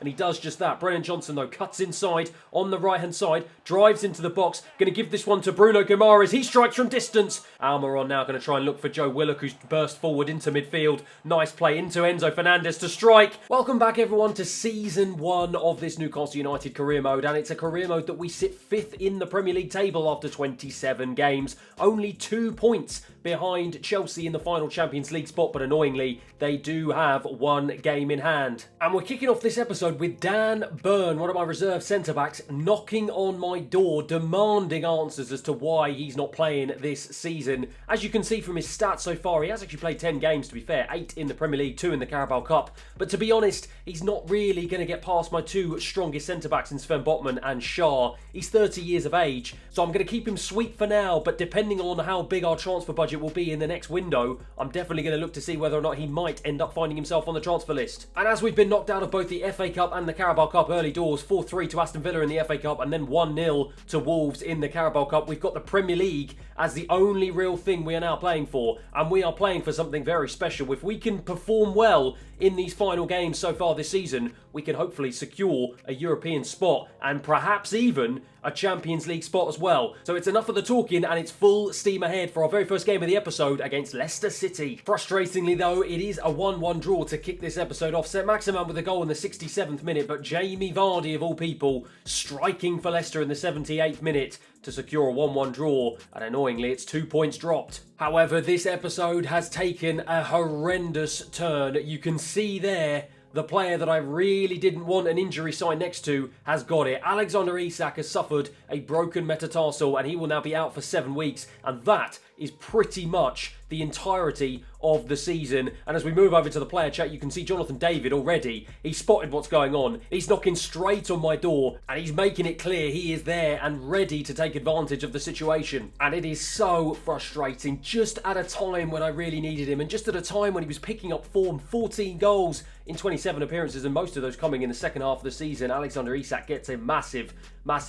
And he does just that. Brennan Johnson, though, cuts inside on the right-hand side, drives into the box, going to give this one to Bruno Guimaraes. He strikes from distance. Almiron now going to try and look for Joe Willock, who's burst forward into midfield. Nice play into Enzo Fernandez to strike. Welcome back, everyone, to Season 1 of this Newcastle United career mode. And it's a career mode that we sit 5th in the Premier League table after 27 games. Only 2 points behind Chelsea in the final Champions League spot, but annoyingly, they do have 1 game in hand. And we're kicking off this episode with Dan Burn, one of my reserve centre-backs, knocking on my door, demanding answers as to why he's not playing this season. As you can see from his stats so far, he has actually played 10 games, to be fair, 8 in the Premier League, 2 in the Carabao Cup. But to be honest, he's not really going to get past my 2 strongest centre-backs in Sven Botman and Shah. He's 30 years of age, so I'm going to keep him sweet for now, but depending on how big our transfer budget will be in the next window, I'm definitely going to look to see whether or not he might end up finding himself on the transfer list. And as we've been knocked out of both the FA Cup and the Carabao Cup early doors, 4-3 to Aston Villa in the FA Cup and then 1-0 to Wolves in the Carabao Cup, we've got the Premier League as the only real thing we are now playing for, and we are playing for something very special. If we can perform well in these final games so far this season, we can hopefully secure a European spot and perhaps even a Champions League spot as well. So it's enough of the talking and it's full steam ahead for our very first game of the episode against Leicester City. Frustratingly though, it is a 1-1 draw to kick this episode off. Saint-Maximin with a goal in the 67th minute, but Jamie Vardy of all people striking for Leicester in the 78th minute to secure a 1-1 draw, and annoyingly it's 2 points dropped. However, this episode has taken a horrendous turn. You can see there the player that I really didn't want an injury sign next to has got it. Alexander Isak has suffered a broken metatarsal and he will now be out for 7 weeks, and that is pretty much the entirety of the season. And as we move over to the player chat, you can see Jonathan David already. He's spotted what's going on. He's knocking straight on my door and he's making it clear he is there and ready to take advantage of the situation. And it is so frustrating, just at a time when I really needed him and just at a time when he was picking up form. 14 goals in 27 appearances and most of those coming in the second half of the season. Alexander Isak gets a massive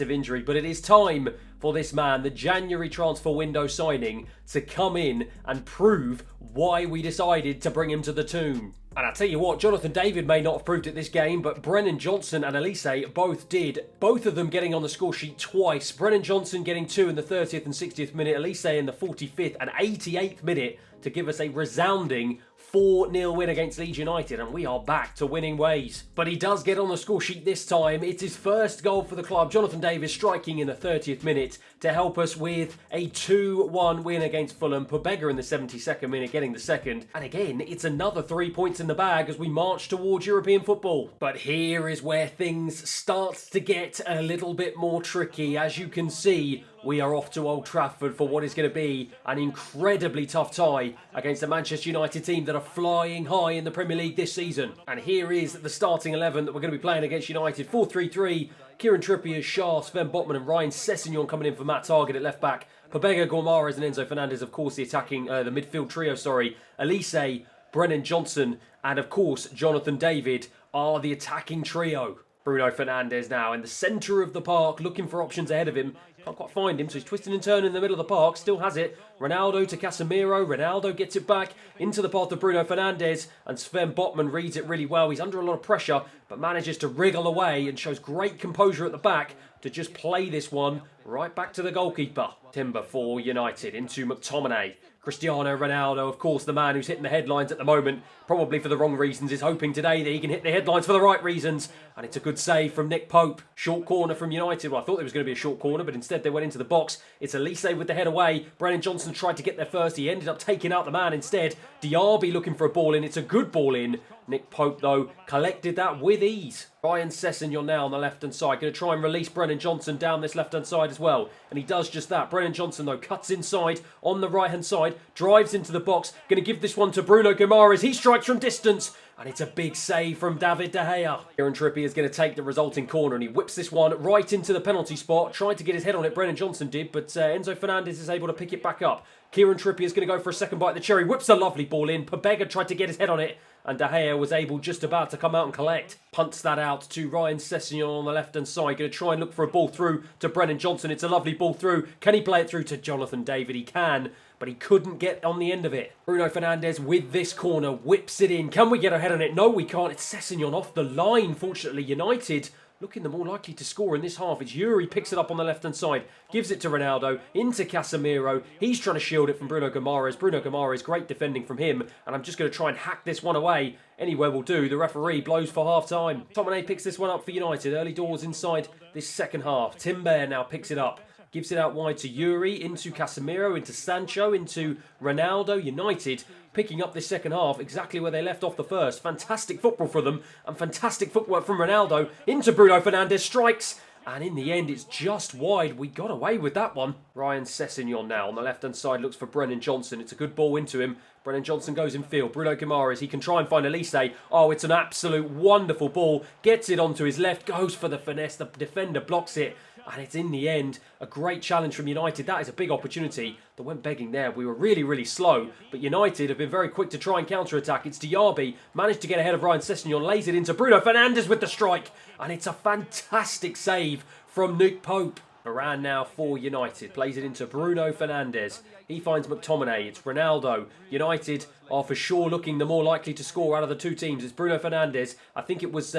injury, but it is time for this man, the January transfer window signing, to come in and prove why we decided to bring him to the tomb. And I tell you what, Jonathan David may not have proved it this game, but Brennan Johnson and Elise both did. Both of them getting on the score sheet twice. Brennan Johnson getting 2 in the 30th and 60th minute, Elise in the 45th and 88th minute to give us a resounding 4-0 win against Leeds United, and we are back to winning ways. But he does get on the score sheet this time. It's his first goal for the club. Jonathan Davis striking in the 30th minute to help us with a 2-1 win against Fulham. Pobega in the 72nd minute getting the second. And again, it's another 3 points in the bag as we march towards European football. But here is where things start to get a little bit more tricky. As you can see, we are off to Old Trafford for what is going to be an incredibly tough tie against a Manchester United team that are flying high in the Premier League this season. And here is the starting 11 that we're going to be playing against United. 4-3-3, Kieran Trippier, Shah, Sven Botman and Ryan Sessegnon coming in for Matt Target at left back. Pobega, Guimaraes and Enzo Fernandez, of course, the midfield trio, Elise, Brennan Johnson and, of course, Jonathan David are the attacking trio. Bruno Fernandez now in the centre of the park, looking for options ahead of him. Can't quite find him, so he's twisting and turning in the middle of the park. Still has it. Ronaldo to Casemiro. Ronaldo gets it back into the path of Bruno Fernandez. And Sven Botman reads it really well. He's under a lot of pressure, but manages to wriggle away and shows great composure at the back to just play this one right back to the goalkeeper. Timber for United into McTominay. Cristiano Ronaldo, of course, the man who's hitting the headlines at the moment, probably for the wrong reasons, is hoping today that he can hit the headlines for the right reasons. And it's a good save from Nick Pope. Short corner from United. Well, I thought there was going to be a short corner, but instead they went into the box. It's Elise with the head away. Brennan Johnson tried to get there first. He ended up taking out the man instead. Diaby looking for a ball in. It's a good ball in. Nick Pope, though, collected that with ease. Ryan Sessegnon now on the left-hand side. Going to try and release Brennan Johnson down this left-hand side as well. And he does just that. Brennan Johnson, though, cuts inside on the right-hand side. Drives into the box. Going to give this one to Bruno Guimaraes. He strikes from distance. And it's a big save from David De Gea. Kieran Trippier is going to take the resulting corner. And he whips this one right into the penalty spot. Tried to get his head on it. Brennan Johnson did. But Enzo Fernandez is able to pick it back up. Kieran Trippier is going to go for a second bite of the cherry. Whips a lovely ball in. Pobega tried to get his head on it. And De Gea was able just about to come out and collect. Punts that out to Ryan Sessegnon on the left-hand side. Going to try and look for a ball through to Brennan Johnson. It's a lovely ball through. Can he play it through to Jonathan David? He can. but he couldn't get on the end of it. Bruno Fernandes with this corner whips it in. Can we get ahead on it? No, we can't. It's Sessegnon off the line. Fortunately, United looking the more likely to score in this half. It's Yuri, picks it up on the left-hand side, gives it to Ronaldo, into Casemiro. He's trying to shield it from Bruno Guimaraes. Bruno Guimaraes, great defending from him, and I'm just going to try and hack this one away. Anywhere will do. The referee blows for half-time. Tomine picks this one up for United. Early doors inside this second half. Timber now picks it up. Gives it out wide to Yuri, into Casemiro, into Sancho, into Ronaldo. United picking up this second half exactly where they left off the first. Fantastic football for them and fantastic footwork from Ronaldo into Bruno Fernandes. Strikes. And in the end, it's just wide. We got away with that one. Ryan Sessegnon now on the left-hand side looks for Brennan Johnson. It's a good ball into him. Brennan Johnson goes in field. Bruno Guimaraes, he can try and find Elise. Oh, it's an absolute wonderful ball. Gets it onto his left, goes for the finesse. The defender blocks it. And it's in the end a great challenge from United. That is a big opportunity that went begging there. We were really, really slow. But United have been very quick to try and counter-attack. It's Diaby. Managed to get ahead of Ryan Sessegnon. Lays it into Bruno Fernandes with the strike. And it's a fantastic save from Nick Pope. Varane now for United. Plays it into Bruno Fernandes. He finds McTominay. It's Ronaldo. United are for sure looking the more likely to score out of the two teams. It's Bruno Fernandes. I think it was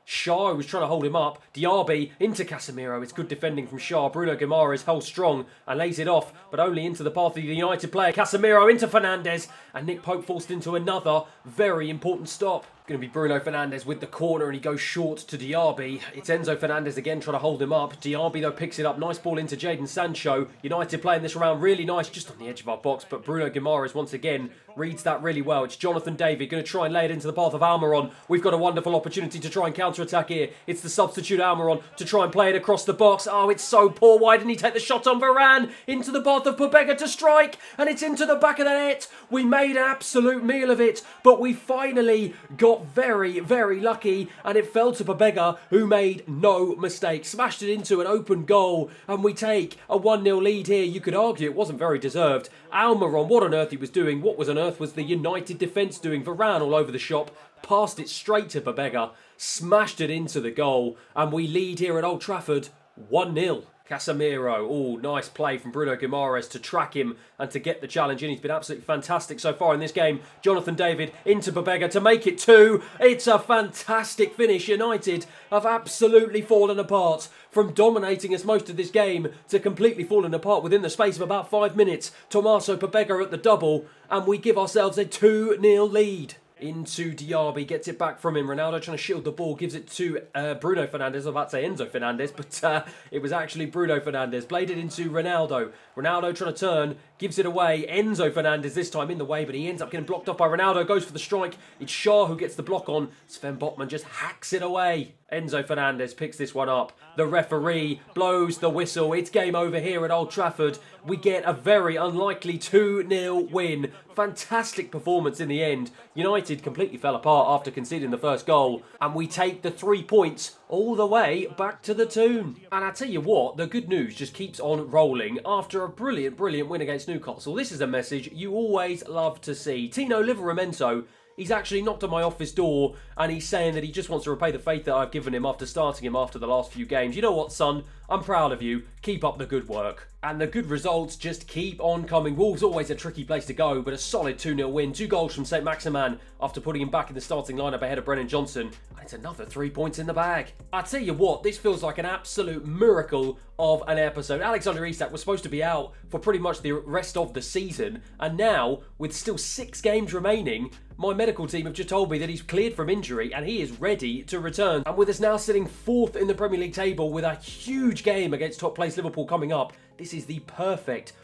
Shaw who was trying to hold him up. Diaby into Casemiro. It's good defending from Shaw. Bruno Guimaraes held strong and lays it off, but only into the path of the United player. Casemiro into Fernandes, and Nick Pope forced into another very important stop. Going to be Bruno Fernandes with the corner, and he goes short to Diaby. It's Enzo Fernandez again trying to hold him up. Diaby though picks it up. Nice ball into Jadon Sancho. United playing this around really nice, just on the edge of our box, but Bruno Guimaraes once again reads that really well. It's Jonathan David going to try and lay it into the path of Almiron. We've got a wonderful opportunity to try and counter-attack here. It's the substitute Almiron to try and play it across the box. Oh, it's so poor. Why didn't he take the shot on Varane? Into the path of Pobega to strike, and it's into the back of the net. We made an absolute meal of it, but we finally got very, very lucky, and it fell to Pobega, who made no mistake. Smashed it into an open goal, and we take a 1-0 lead here. You could argue it wasn't very deserved. Almiron, what on earth he was doing? What was on earth was the United defence doing? Varane all over the shop, passed it straight to Pobega, smashed it into the goal, and we lead here at Old Trafford 1-0. Casemiro, oh, nice play from Bruno Guimaraes to track him and to get the challenge in. He's been absolutely fantastic so far in this game. Jonathan David into Pobega to make it 2. It's a fantastic finish. United have absolutely fallen apart. From dominating us most of this game to completely falling apart within the space of about 5 minutes. Tommaso Pobega at the double, and we give ourselves a 2-0 lead. Into Diaby, gets it back from him. Ronaldo trying to shield the ball, gives it to Bruno Fernandes. I was about to say Enzo Fernandez, but it was actually Bruno Fernandes. Played it into Ronaldo. Ronaldo trying to turn, gives it away. Enzo Fernandez this time in the way, but he ends up getting blocked off by Ronaldo. Goes for the strike. It's Shaw who gets the block on. Sven Botman just hacks it away. Enzo Fernandez picks this one up. The referee blows the whistle. It's game over here at Old Trafford. We get a very unlikely 2-0 win. Fantastic performance in the end. United completely fell apart after conceding the first goal, and we take the 3 points all the way back to the Toon. And I tell you what, the good news just keeps on rolling after a brilliant, brilliant win against Newcastle. This is a message you always love to see. Tino Livramento, he's actually knocked on my office door and he's saying that he just wants to repay the faith that I've given him after starting him after the last few games. You know what, son? I'm proud of you. Keep up the good work. And the good results just keep on coming. Wolves always a tricky place to go, but a solid 2-0 win. 2 goals from St. Maximin after putting him back in the starting lineup ahead of Brennan Johnson. And it's another 3 points in the bag. I tell you what, this feels like an absolute miracle of an episode. Alexander Isak was supposed to be out for pretty much the rest of the season. And now, with still 6 games remaining, my medical team have just told me that he's cleared from injury and he is ready to return. And with us now sitting 4th in the Premier League table with a huge game against top place Liverpool coming up, this is the perfect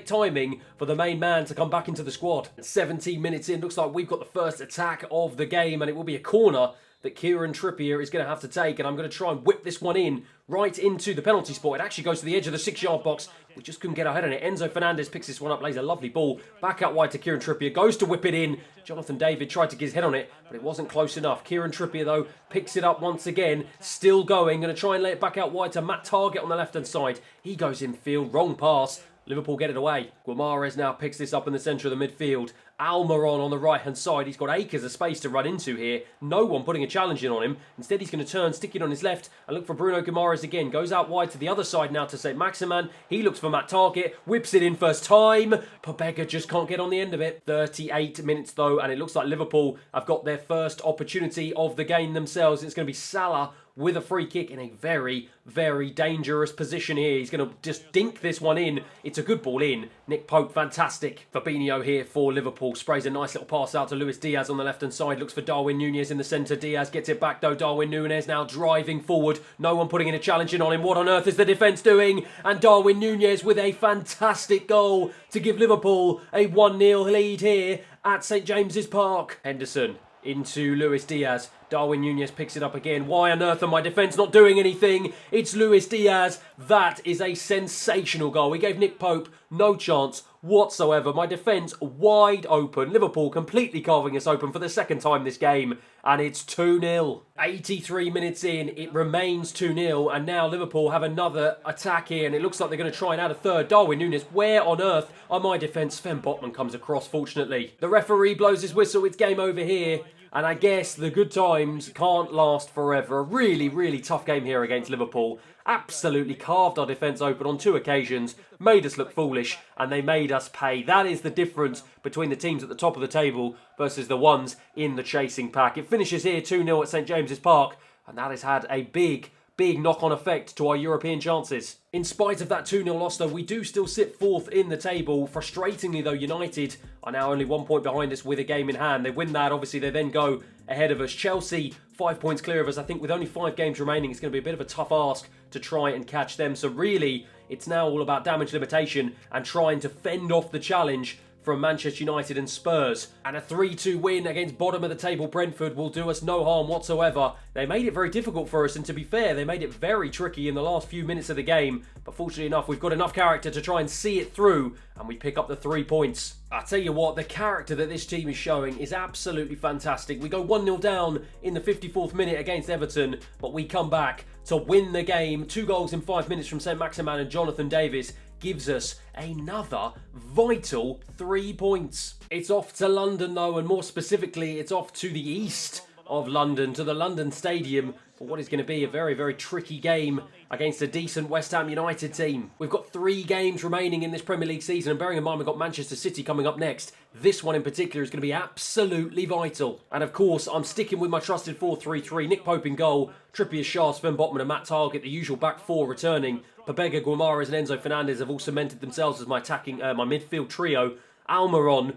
timing for the main man to come back into the squad. 17 minutes in, looks like we've got the first attack of the game, and it will be a corner that Kieran Trippier is going to have to take, and I'm going to try and whip this one in right into the penalty spot. It actually goes to the edge of the 6-yard box. We just couldn't get ahead on it. Enzo Fernandez picks this one up, lays a lovely ball back out wide to Kieran Trippier, goes to whip it in. Jonathan David tried to get his head on it, but it wasn't close enough. Kieran Trippier, though, picks it up once again, still going. Going to try and lay it back out wide to Matt Targett on the left-hand side. He goes in field, wrong pass. Liverpool get it away. Guimaraes now picks this up in the centre of the midfield. Almiron on the right-hand side. He's got acres of space to run into here. No one putting a challenge in on him. Instead, he's going to turn, stick it on his left, and look for Bruno Guimaraes again. Goes out wide to the other side now to St. Maximin. He looks for Matt Targett. Whips it in first time. Pobega just can't get on the end of it. 38 minutes, though, and it looks like Liverpool have got their first opportunity of the game themselves. It's going to be Salah with a free kick in a very, very dangerous position here. He's going to just dink this one in. It's a good ball in. Nick Pope, fantastic. Fabinho here for Liverpool. Sprays a nice little pass out to Luis Diaz on the left-hand side. Looks for Darwin Núñez in the centre. Diaz gets it back, though. Darwin Núñez now driving forward. No one putting in a challenge in on him. What on earth is the defence doing? And Darwin Núñez with a fantastic goal to give Liverpool a 1-0 lead here at St James's Park. Henderson into Luis Diaz. Darwin Núñez picks it up again. Why on earth are my defence not doing anything? It's Luis Diaz. That is a sensational goal. We gave Nick Pope no chance whatsoever. My defence wide open. Liverpool completely carving us open for the second time this game. And it's 2-0. 83 minutes in, it remains 2-0. And now Liverpool have another attack here. And it looks like they're going to try and add a third. Darwin Núñez, where on earth are my defence? Sven Botman comes across, fortunately. The referee blows his whistle. It's game over here. And I guess the good times can't last forever. A really, really tough game here against Liverpool. Absolutely carved our defence open on 2 occasions. Made us look foolish. And they made us pay. That is the difference between the teams at the top of the table versus the ones in the chasing pack. It finishes here 2-0 at St James's Park. And that has had a big knock-on effect to our European chances. In spite of that 2-0 loss, though, we do still sit 4th in the table. Frustratingly, though, United are now only 1 point behind us with a game in hand. They win that, obviously, they then go ahead of us. Chelsea, 5 points clear of us. I think with only 5 games remaining, it's going to be a bit of a tough ask to try and catch them. So really, it's now all about damage limitation and trying to fend off the challenge from Manchester United and Spurs. And a 3-2 win against bottom of the table Brentford will do us no harm whatsoever. They made it very difficult for us, and to be fair, they made it very tricky in the last few minutes of the game. But fortunately enough, we've got enough character to try and see it through, and we pick up the 3 points. I tell you what, the character that this team is showing is absolutely fantastic. We go 1-0 down in the 54th minute against Everton, but we come back to win the game. 2 goals in 5 minutes from St Maximin and Jonathan Davis gives us another vital 3 points. It's off to London, though, and more specifically, it's off to the east of London, to the London Stadium, for what is going to be a very, very tricky game against a decent West Ham United team. We've got 3 games remaining in this Premier League season, and bearing in mind we've got Manchester City coming up next, this one in particular is going to be absolutely vital. And of course, I'm sticking with my trusted 4-3-3. Nick Pope in goal, Trippier, Schär, Sven Botman and Matt Targett, the usual back 4 returning. Pobega, Guimaraes and Enzo Fernandez have all cemented themselves as my midfield trio. Almiron,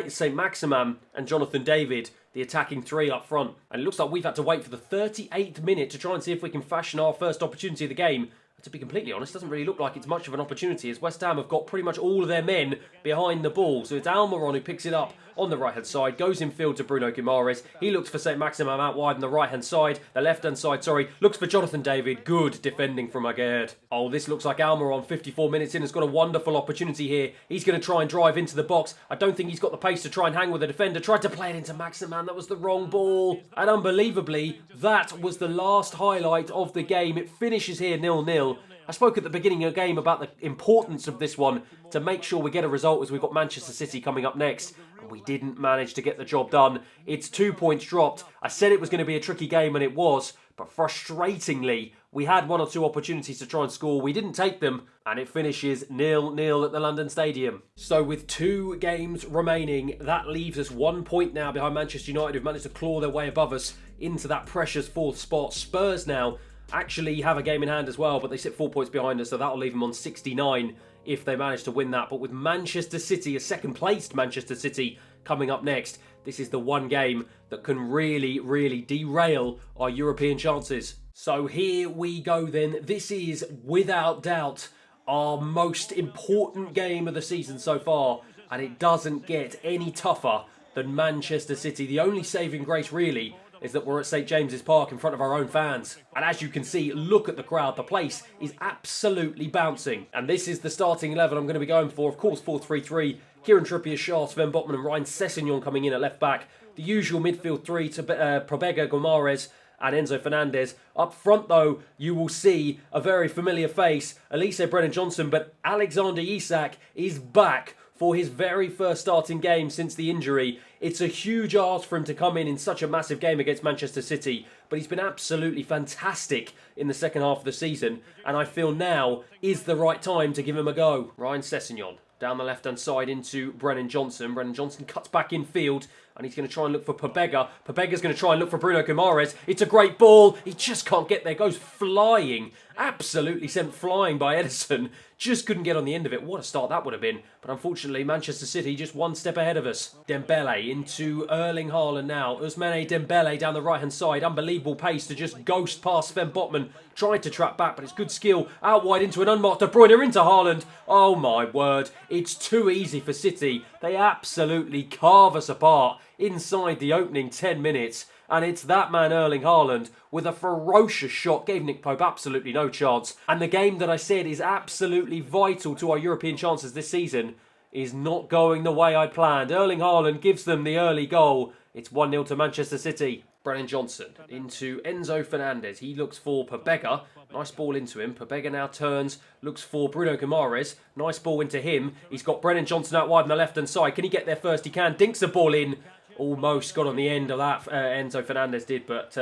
St Maximin and Jonathan David, the attacking 3 up front. And it looks like we've had to wait for the 38th minute to try and see if we can fashion our first opportunity of the game. To be completely honest, it doesn't really look like it's much of an opportunity, as West Ham have got pretty much all of their men behind the ball. So it's Almiron who picks it up on the right-hand side, goes in field to Bruno Guimaraes. He looks for St Maximin out wide on the right-hand side, the left-hand side, looks for Jonathan David. Good defending from Aguerd. Oh, this looks like Almiron, 54 minutes in, has got a wonderful opportunity here. He's going to try and drive into the box. I don't think he's got the pace to try and hang with the defender. Tried to play it into Maximin. That was the wrong ball. And unbelievably, that was the last highlight of the game. It finishes here 0-0. I spoke at the beginning of the game about the importance of this one to make sure we get a result, as we've got Manchester City coming up next. And we didn't manage to get the job done. It's 2 points dropped. I said it was going to be a tricky game, and it was. But frustratingly, we had 1 or 2 opportunities to try and score. We didn't take them, and it finishes 0-0 at the London Stadium. So with 2 games remaining, that leaves us 1 point now behind Manchester United, who've managed to claw their way above us into that precious 4th spot. Spurs now actually have a game in hand as well, but they sit 4 points behind us, so that'll leave them on 69 if they manage to win that. But with Manchester City, a second-placed Manchester City, coming up next, this is the one game that can really, really derail our European chances. So here we go then. This is, without doubt, our most important game of the season so far, and it doesn't get any tougher than Manchester City. The only saving grace, really, is that we're at St James's Park in front of our own fans. And as you can see, look at the crowd. The place is absolutely bouncing. And this is the starting 11 I'm going to be going for. Of course, 4-3-3. Kieran Trippier, Schär, Sven Botman and Ryan Sessegnon coming in at left back. The usual midfield 3 to Pobega, Guimaraes and Enzo Fernandez. Up front, though, you will see a very familiar face, Elise Brennan-Johnson, but Alexander Isak is back for his very first starting game since the injury. It's a huge ask for him to come in such a massive game against Manchester City, but he's been absolutely fantastic in the second half of the season, and I feel now is the right time to give him a go. Ryan Sessegnon down the left-hand side into Brennan Johnson. Brennan Johnson cuts back in field, and he's going to try and look for Pobega. Pobega's going to try and look for Bruno Guimaraes. It's a great ball. He just can't get there. Goes flying. Absolutely sent flying by Edison. Just couldn't get on the end of it. What a start that would have been. But unfortunately, Manchester City just one step ahead of us. Dembele into Erling Haaland now. Ousmane Dembele down the right-hand side. Unbelievable pace to just ghost past Sven Botman. Tried to trap back, but it's good skill. Out wide into an unmarked De Bruyne into Haaland. Oh my word. It's too easy for City. They absolutely carve us apart inside the opening 10 minutes. And it's that man Erling Haaland with a ferocious shot. Gave Nick Pope absolutely no chance. And the game that I said is absolutely vital to our European chances this season is not going the way I planned. Erling Haaland gives them the early goal. It's 1-0 to Manchester City. Brennan Johnson into Enzo Fernandez. He looks for Pobega. Nice ball into him. Pobega now turns, looks for Bruno Guimaraes. Nice ball into him. He's got Brennan Johnson out wide on the left-hand side. Can he get there first? He can. Dinks the ball in. Almost got on the end of that, Enzo Fernandez did, but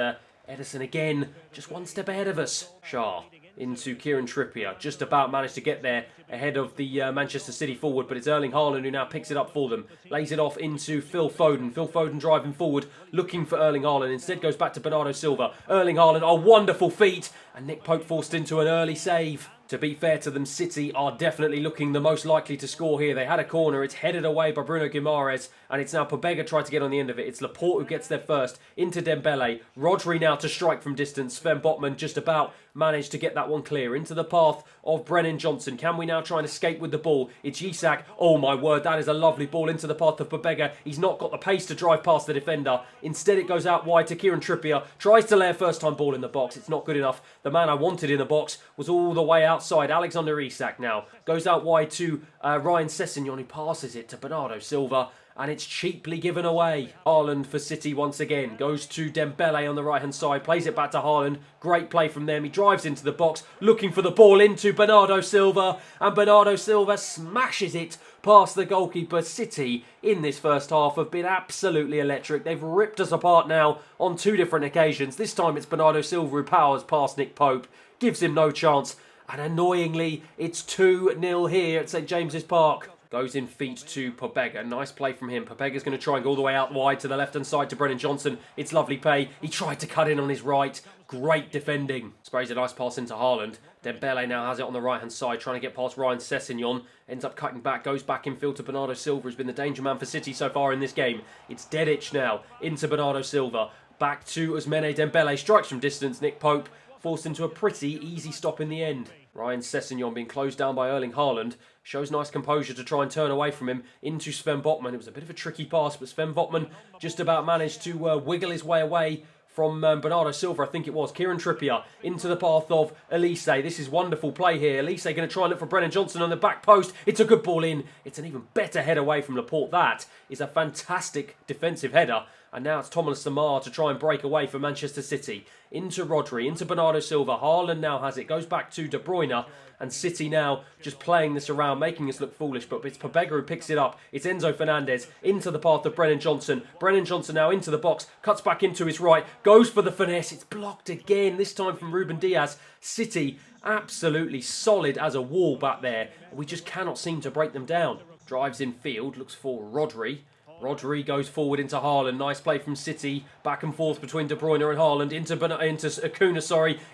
Edison again, just one step ahead of us. Shah into Kieran Trippier, just about managed to get there ahead of the Manchester City forward, but it's Erling Haaland who now picks it up for them. Lays it off into Phil Foden. Phil Foden driving forward, looking for Erling Haaland. Instead goes back to Bernardo Silva. Erling Haaland, a wonderful feat, and Nick Pope forced into an early save. To be fair to them, City are definitely looking the most likely to score here. They had a corner, it's headed away by Bruno Guimaraes, and it's now Pobega tried to get on the end of it. It's Laporte who gets there first, into Dembele. Rodri now to strike from distance. Sven Botman just about managed to get that one clear. Into the path of Brennan Johnson. Can we now try and escape with the ball? It's Isak. Oh my word, that is a lovely ball into the path of Pobega. He's not got the pace to drive past the defender. Instead it goes out wide to Kieran Trippier. Tries to lay a first time ball in the box. It's not good enough. The man I wanted in the box was all the way outside. Alexander Isak now goes out wide to Ryan Sessegnon, who passes it to Bernardo Silva, and it's cheaply given away. Haaland for City once again. Goes to Dembele on the right-hand side. Plays it back to Haaland. Great play from them. He drives into the box, looking for the ball into Bernardo Silva. And Bernardo Silva smashes it past the goalkeeper. City, in this first half, have been absolutely electric. They've ripped us apart now on two different occasions. This time it's Bernardo Silva who powers past Nick Pope. Gives him no chance. And annoyingly, it's 2-0 here at St James's Park. Goes in feet to Pobega. Nice play from him. Pobega's going to try and go all the way out wide to the left-hand side to Brennan Johnson. It's lovely play. He tried to cut in on his right. Great defending. Sprays a nice pass into Haaland. Dembele now has it on the right-hand side, trying to get past Ryan Sessegnon. Ends up cutting back, goes back in field to Bernardo Silva, who's been the danger man for City so far in this game. It's Dedic now, into Bernardo Silva. Back to Ousmane Dembele. Strikes from distance. Nick Pope forced into a pretty easy stop in the end. Ryan Sessegnon being closed down by Erling Haaland. Shows nice composure to try and turn away from him into Sven Botman. It was a bit of a tricky pass, but Sven Botman just about managed to wiggle his way away from Bernardo Silva, I think it was. Kieran Trippier into the path of Elise. This is wonderful play here. Elise going to try and look for Brennan Johnson on the back post. It's a good ball in. It's an even better head away from Laporte. That is a fantastic defensive header. And now it's Thomas Lemar to try and break away for Manchester City. Into Rodri, into Bernardo Silva. Haaland now has it. Goes back to De Bruyne. And City now just playing this around, making us look foolish. But it's Pobega who picks it up. It's Enzo Fernandez into the path of Brennan Johnson. Brennan Johnson now into the box. Cuts back into his right. Goes for the finesse. It's blocked again. This time from Ruben Diaz. City absolutely solid as a wall back there. We just cannot seem to break them down. Drives in field. Looks for Rodri. Rodri goes forward into Haaland. Nice play from City. Back and forth between De Bruyne and Haaland. Into Acuna,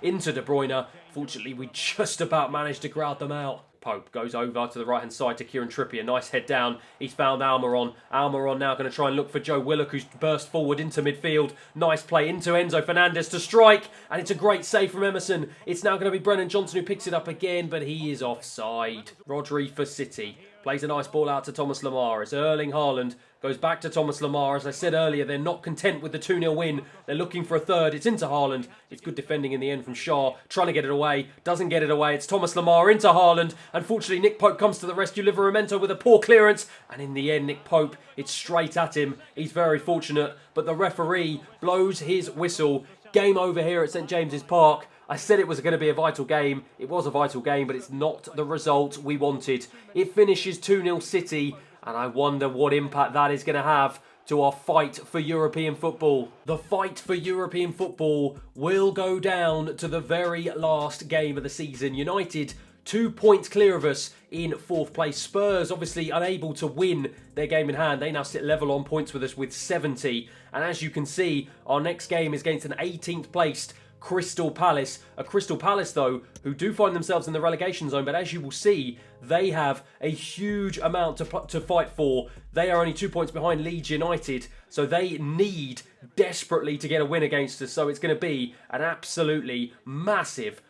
into De Bruyne. Fortunately, we just about managed to crowd them out. Pope goes over to the right-hand side to Kieran Trippier. Nice head down. He's found Almiron. Almiron now going to try and look for Joe Willock, who's burst forward into midfield. Nice play into Enzo Fernandez to strike. And it's a great save from Emerson. It's now going to be Brennan Johnson who picks it up again, but he is offside. Rodri for City. Plays a nice ball out to Thomas Lemar. It's Erling Haaland. Goes back to Thomas Lemar. As I said earlier, they're not content with the 2-0 win. They're looking for a third. It's into Haaland. It's good defending in the end from Shaw. Trying to get it away. Doesn't get it away. It's Thomas Lemar into Haaland. Unfortunately, Nick Pope comes to the rescue. Liveramento with a poor clearance. And in the end, Nick Pope, it's straight at him. He's very fortunate. But the referee blows his whistle. Game over here at St James's Park. I said it was going to be a vital game. It was a vital game, but it's not the result we wanted. It finishes 2-0 City. And I wonder what impact that is going to have to our fight for European football. The fight for European football will go down to the very last game of the season. United 2 points clear of us in 4th place. Spurs obviously unable to win their game in hand. They now sit level on points with us with 70. And as you can see, our next game is against an 18th placed Crystal Palace. A Crystal Palace, though, who do find themselves in the relegation zone, but as you will see, they have a huge amount to fight for. They are only 2 points behind Leeds United, so they need desperately to get a win against us. So it's going to be an absolutely massive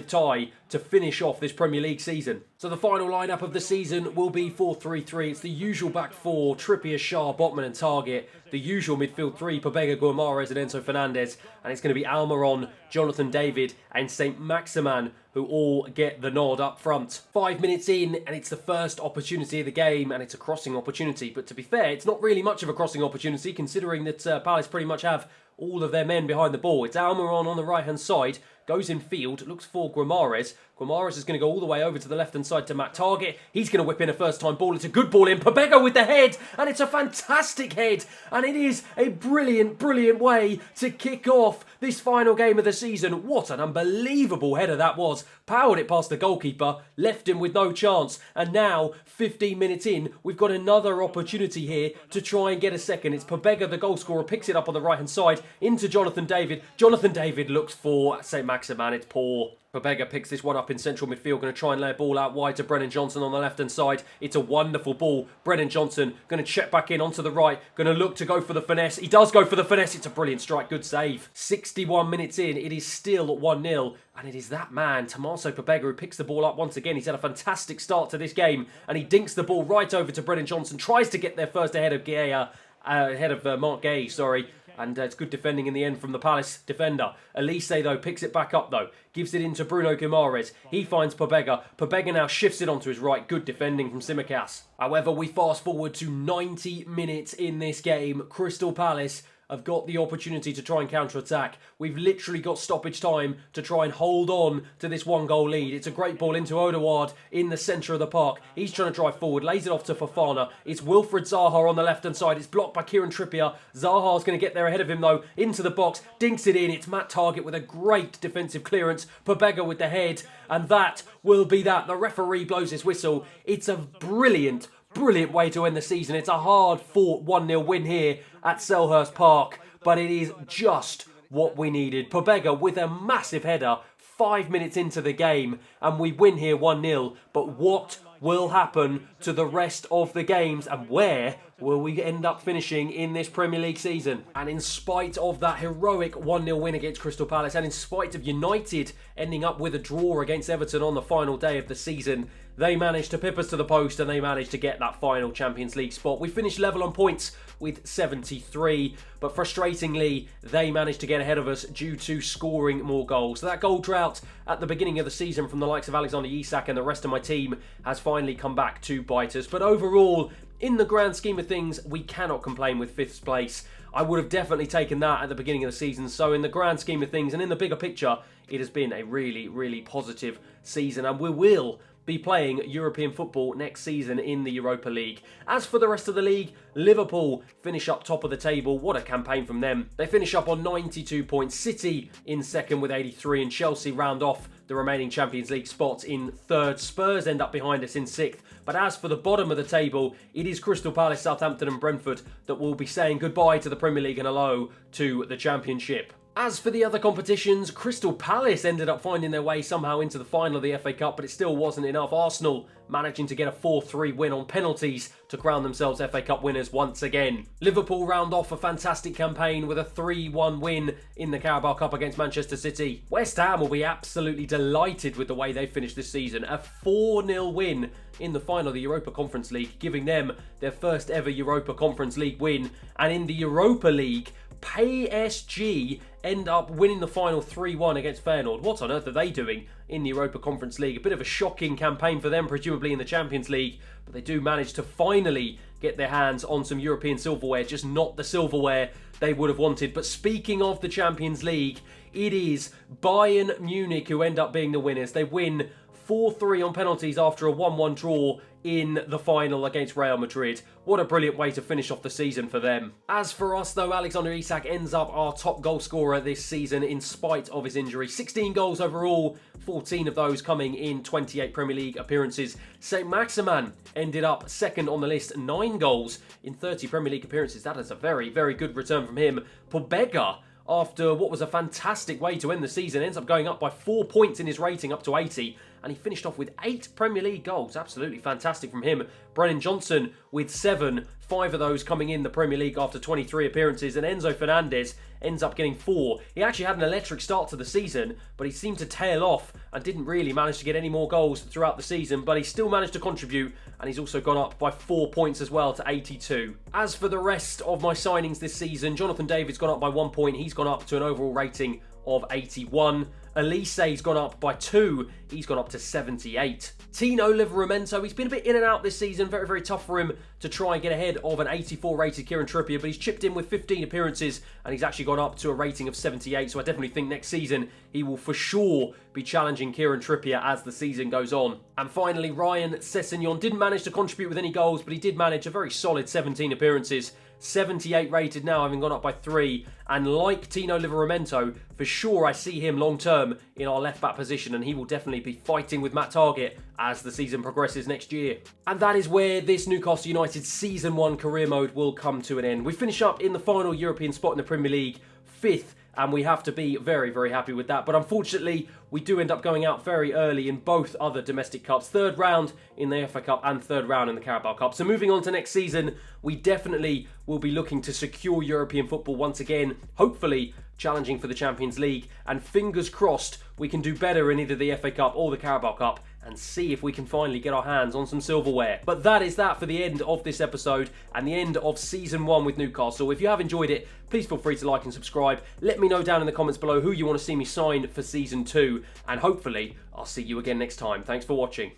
tie to finish off this Premier League season. So the final lineup of the season will be 4-3-3. It's the usual back four: Trippier, Schär, Botman and Target. The usual midfield three: Pobega, Guimaraes and Enzo Fernandez. And it's going to be Almiron, Jonathan David and St. Maximin who all get the nod up front. 5 minutes in and it's the first opportunity of the game, and it's a crossing opportunity. But to be fair, it's not really much of a crossing opportunity considering that Palace pretty much have all of their men behind the ball. It's Almiron on the right-hand side, goes in field, looks for Guimaraes. Guimaraes is going to go all the way over to the left-hand side to Matt Target. He's going to whip in a first-time ball. It's a good ball in. Pobega with the head, and it's a fantastic head. And it is a brilliant, brilliant way to kick off this final game of the season. What an unbelievable header that was. Powered it past the goalkeeper, left him with no chance. And now, 15 minutes in, we've got another opportunity here to try and get a second. It's Pobega, the goal scorer, picks it up on the right-hand side into Jonathan David. Jonathan David looks for St. Maximin. It's poor. Pobega picks this one up in central midfield, going to try and lay a ball out wide to Brennan Johnson on the left-hand side. It's a wonderful ball. Brennan Johnson going to check back in onto the right, going to look to go for the finesse. He does go for the finesse. It's a brilliant strike. Good save. 61 minutes in, it is still 1-0. And it is that man, Tommaso Pobega, who picks the ball up once again. He's had a fantastic start to this game, and he dinks the ball right over to Brennan Johnson. Tries to get there first ahead of Mark Gay, sorry. And it's good defending in the end from the Palace defender. Elise, though, picks it back up, though. Gives it into Bruno Guimaraes. He finds Pobega. Pobega now shifts it onto his right. Good defending from Tsimikas. However, we fast forward to 90 minutes in this game. Crystal Palace have got the opportunity to try and counter-attack. We've literally got stoppage time to try and hold on to this 1-goal lead. It's a great ball into Odegaard in the centre of the park. He's trying to drive forward, lays it off to Fofana. It's Wilfried Zaha on the left-hand side. It's blocked by Kieran Trippier. Zaha's going to get there ahead of him, though, into the box. Dinks it in. It's Matt Target with a great defensive clearance. Pobega with the head. And that will be that. The referee blows his whistle. It's a brilliant way to end the season. It's a hard-fought 1-0 win here at Selhurst Park, but it is just what we needed. Pobega with a massive header 5 minutes into the game, and we win here 1-0. But what will happen to the rest of the games, and where will we end up finishing in this Premier League season? And in spite of that heroic 1-0 win against Crystal Palace, and in spite of United ending up with a draw against Everton on the final day of the season, they managed to pip us to the post and they managed to get that final Champions League spot. We finished level on points with 73, but frustratingly, they managed to get ahead of us due to scoring more goals. So that goal drought at the beginning of the season from the likes of Alexander Isak and the rest of my team has finally come back to bite us. But overall, in the grand scheme of things, we cannot complain with 5th place. I would have definitely taken that at the beginning of the season. So in the grand scheme of things and in the bigger picture, it has been a really, really positive season, and we will be playing European football next season in the Europa League. As for the rest of the league, Liverpool finish up top of the table. What a campaign from them. They finish up on 92 points. City in second with 83, and Chelsea round off the remaining Champions League spots in third. Spurs end up behind us in 6th. But as for the bottom of the table, it is Crystal Palace, Southampton and Brentford that will be saying goodbye to the Premier League and hello to the Championship. As for the other competitions, Crystal Palace ended up finding their way somehow into the final of the FA Cup, but it still wasn't enough. Arsenal managing to get a 4-3 win on penalties to crown themselves FA Cup winners once again. Liverpool round off a fantastic campaign with a 3-1 win in the Carabao Cup against Manchester City. West Ham will be absolutely delighted with the way they finished this season. A 4-0 win in the final of the Europa Conference League, giving them their first ever Europa Conference League win. And in the Europa League, PSG end up winning the final 3-1 against Feyenoord. What on earth are they doing in the Europa Conference League? A bit of a shocking campaign for them, presumably in the Champions League, but they do manage to finally get their hands on some European silverware, just not the silverware they would have wanted. But speaking of the Champions League, it is Bayern Munich who end up being the winners. They win 4-3 on penalties after a 1-1 draw in the final against Real Madrid. What a brilliant way to finish off the season for them. As for us though, Alexander Isak ends up our top goal scorer this season in spite of his injury. 16 goals overall, 14 of those coming in 28 Premier League appearances. Saint Maximin ended up second on the list, 9 goals in 30 Premier League appearances. That is a very, very good return from him. Pobega, after what was a fantastic way to end the season, ends up going up by 4 points in his rating up to 80, and he finished off with 8 Premier League goals. Absolutely fantastic from him. Brennan Johnson with 7, 5 of those coming in the Premier League after 23 appearances, and Enzo Fernandez ends up getting 4. He actually had an electric start to the season, but he seemed to tail off and didn't really manage to get any more goals throughout the season, but he still managed to contribute, and he's also gone up by 4 points as well to 82. As for the rest of my signings this season, Jonathan David's gone up by 1 point. He's gone up to an overall rating of 81. Elise's gone up by 2. He's gone up to 78. Tino Livramento, he's been a bit in and out this season. Very, very tough for him to try and get ahead of an 84 rated Kieran Trippier, but he's chipped in with 15 appearances and he's actually gone up to a rating of 78. So I definitely think next season he will for sure be challenging Kieran Trippier as the season goes on. And finally, Ryan Sessegnon didn't manage to contribute with any goals, but he did manage a very solid 17 appearances. 78 rated now, having gone up by 3. And like Tino Livramento, for sure I see him long term in our left back position, and he will definitely be fighting with Matt Targett as the season progresses next year. And that is where this Newcastle United Season 1 career mode will come to an end. We finish up in the final European spot in the Premier League, 5th, and we have to be very, very happy with that. But unfortunately, we do end up going out very early in both other domestic cups. 3rd round in the FA Cup and 3rd round in the Carabao Cup. So moving on to next season, we definitely will be looking to secure European football once again, hopefully challenging for the Champions League. And fingers crossed, we can do better in either the FA Cup or the Carabao Cup and see if we can finally get our hands on some silverware. But that is that for the end of this episode and the end of Season 1 with Newcastle. If you have enjoyed it, please feel free to like and subscribe. Let me know down in the comments below who you want to see me sign for Season 2, and hopefully I'll see you again next time. Thanks for watching.